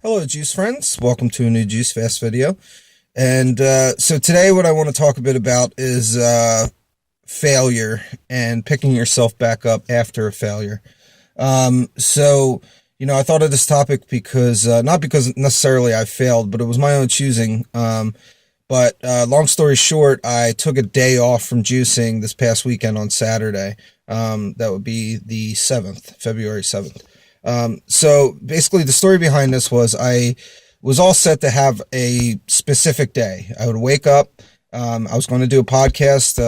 Hello, Juice friends. Welcome to a new Juice Fast video. And so today what I want to talk a bit about is failure and picking yourself back up after a failure. I thought of this topic because, not because necessarily I failed, but it was my own choosing. But long story short, I took a day off from juicing this past weekend on Saturday. That would be the 7th, February 7th. So basically the story behind this was I was all set to have a specific day. I would wake up, I was going to do a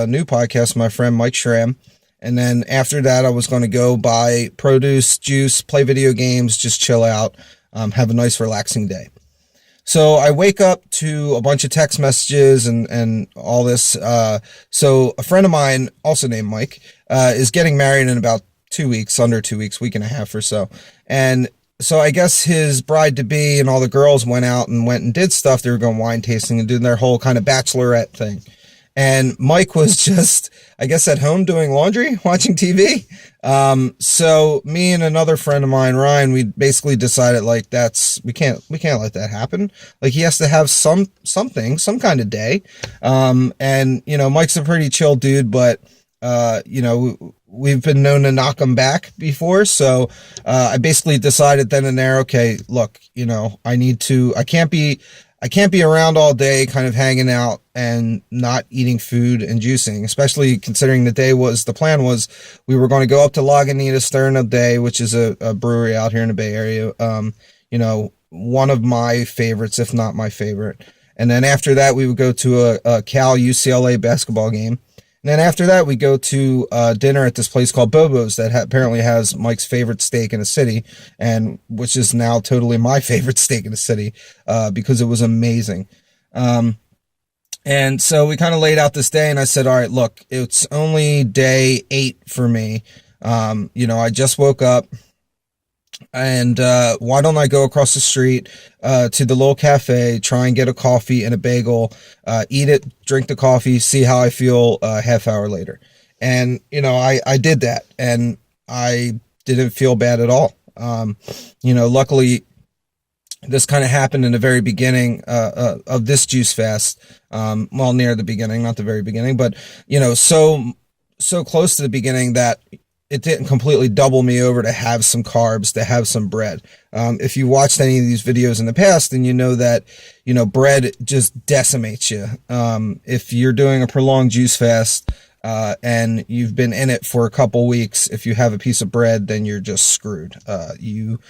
new podcast with my friend Mike Schramm. And then after that, I was going to go buy produce, juice, play video games, just chill out, have a nice relaxing day. So I wake up to a bunch of text messages and all this. So a friend of mine, also named Mike, is getting married in about 2 weeks, under 2 weeks, week and a half or so. And so I guess his bride-to-be and all the girls went and did stuff. They were going wine tasting and doing their whole kind of bachelorette thing. And Mike was just, I guess, at home doing laundry, watching TV. So me and another friend of mine, Ryan, we basically decided like we can't let that happen. Like he has to have some kind of day. Mike's a pretty chill dude, but we've been known to knock them back before. So, I basically decided then and there, okay, look, I can't be around all day kind of hanging out and not eating food and juicing, especially considering the plan was we were going to go up to Lagunitas Sterno Day, which is a brewery out here in the Bay Area. One of my favorites, if not my favorite. And then after that, we would go to a Cal UCLA basketball game. And then after that, we go to dinner at this place called Bobo's that apparently has Mike's favorite steak in the city, and which is now totally my favorite steak in the city because it was amazing. And so we kind of laid out this day, and I said, all right, look, it's only day 8 for me. I just woke up. And why don't I go across the street to the little cafe, try and get a coffee and a bagel, eat it, drink the coffee, see how I feel a half hour later. And, I did that, and I didn't feel bad at all. Luckily, this kind of happened in the very beginning of this juice fast. Near the beginning, not the very beginning, but, so close to the beginning that it didn't completely double me over to have some carbs, to have some bread. If you watched any of these videos in the past, then you know that, bread just decimates you. If you're doing a prolonged juice fast, and you've been in it for a couple weeks, if you have a piece of bread, then you're just screwed. You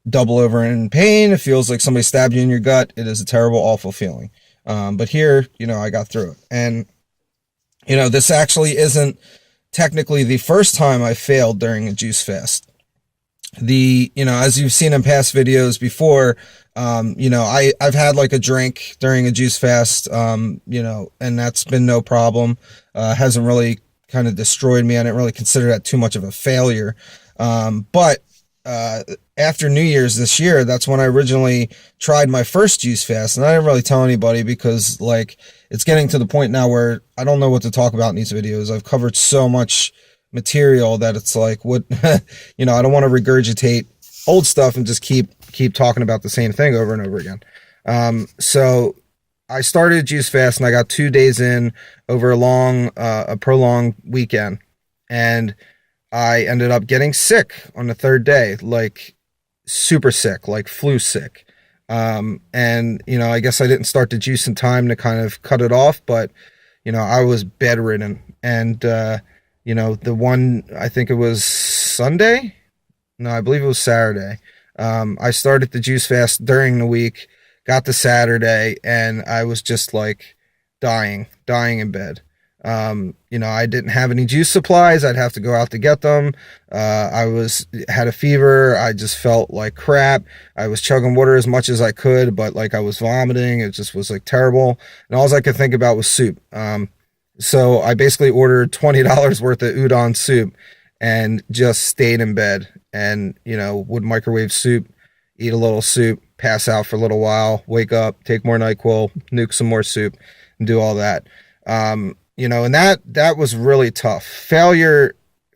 double over in pain. It feels like somebody stabbed you in your gut. It is a terrible, awful feeling. But here, I got through it. And, this actually isn't technically the first time I failed during a juice fast. As you've seen in past videos before, I've had like a drink during a juice fast, and that's been no problem. Hasn't really kind of destroyed me. I didn't really consider that too much of a failure. But after New Year's this year, that's when I originally tried my first juice fast, and I didn't really tell anybody because it's getting to the point now where I don't know what to talk about in these videos. I've covered so much material that it's like, what, I don't want to regurgitate old stuff and just keep talking about the same thing over and over again. So I started juice fast, and I got 2 days in over a prolonged weekend, and I ended up getting sick on the 3rd day, like super sick, like flu sick. I guess I didn't start the juice in time to kind of cut it off, but, I was bedridden. And, the one, I think it was Sunday. No, I believe it was Saturday. I started the juice fast during the week, got to Saturday, and I was just like dying in bed. I didn't have any juice supplies. I'd have to go out to get them. Had a fever. I just felt like crap. I was chugging water as much as I could, but like I was vomiting. It just was like terrible. And all I could think about was soup. So I basically ordered $20 worth of udon soup and just stayed in bed and, would microwave soup, eat a little soup, pass out for a little while, wake up, take more NyQuil, nuke some more soup, and do all that. And that was really tough. Failure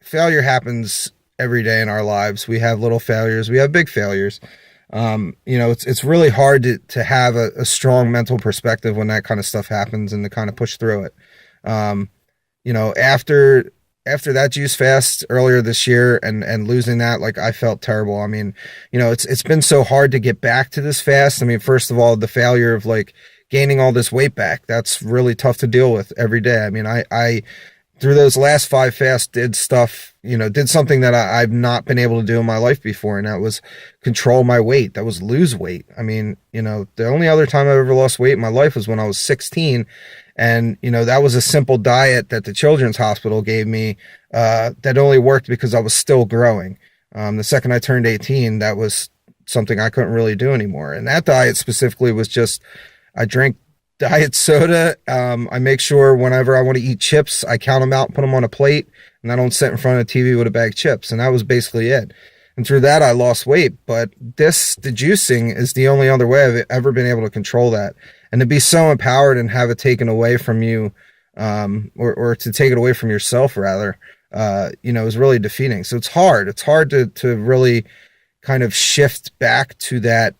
happens every day in our lives. We have little failures. We have big failures. You know, it's really hard to have a strong mental perspective when that kind of stuff happens and to kind of push through it. You know, after that juice fast earlier this year and losing that, like, I felt terrible. I mean, you know, it's been so hard to get back to this fast. I mean, first of all, the failure of like gaining all this weight back, that's really tough to deal with every day. I mean, I through those last 5 fasts did stuff, you know, did something that I've not been able to do in my life before. And that was control my weight. That was lose weight. I mean, you know, the only other time I ever lost weight in my life was when I was 16. And, you know, that was a simple diet that the Children's Hospital gave me that only worked because I was still growing. The second I turned 18, that was something I couldn't really do anymore. And that diet specifically was just, I drank diet soda. I make sure whenever I want to eat chips, I count them out, put them on a plate, and I don't sit in front of the TV with a bag of chips. And that was basically it. And through that, I lost weight. But the juicing is the only other way I've ever been able to control that. And to be so empowered and have it taken away from you, or to take it away from yourself, rather, you know, is really defeating. So it's hard. It's hard to really kind of shift back to that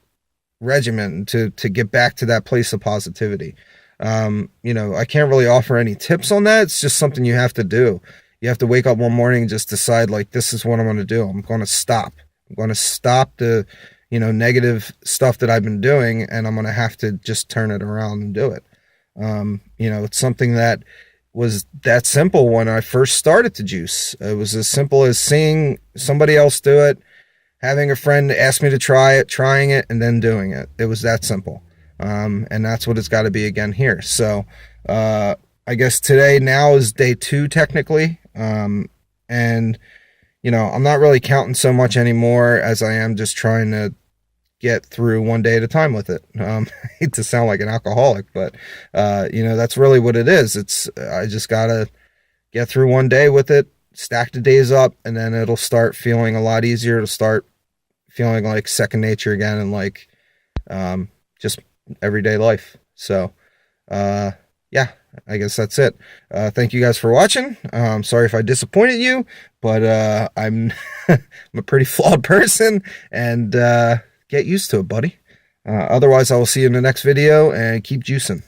regimen, to get back to that place of positivity. You know, I can't really offer any tips on that. It's just something you have to do. You have to wake up one morning and just decide, like, this is what I'm going to do. I'm going to stop. I'm going to stop the, you know, negative stuff that I've been doing, and I'm going to have to just turn it around and do it. You know, it's something that was that simple when I first started to juice. It was as simple as seeing somebody else do it, having a friend ask me to try it, trying it, and then doing it. It was that simple. And that's what it's got to be again here. So, I guess today now is day 2 technically. And, you know, I'm not really counting so much anymore as I am just trying to get through one day at a time with it. I hate to sound like an alcoholic, but, you know, that's really what it is. I just got to get through one day with it, stack the days up, and then it'll start feeling a lot easier. It'll start feeling like second nature again, and like, just everyday life. So, yeah, I guess that's it. Thank you guys for watching. Sorry if I disappointed you, but, I'm a pretty flawed person, and, get used to it, buddy. Otherwise, I will see you in the next video, and keep juicing.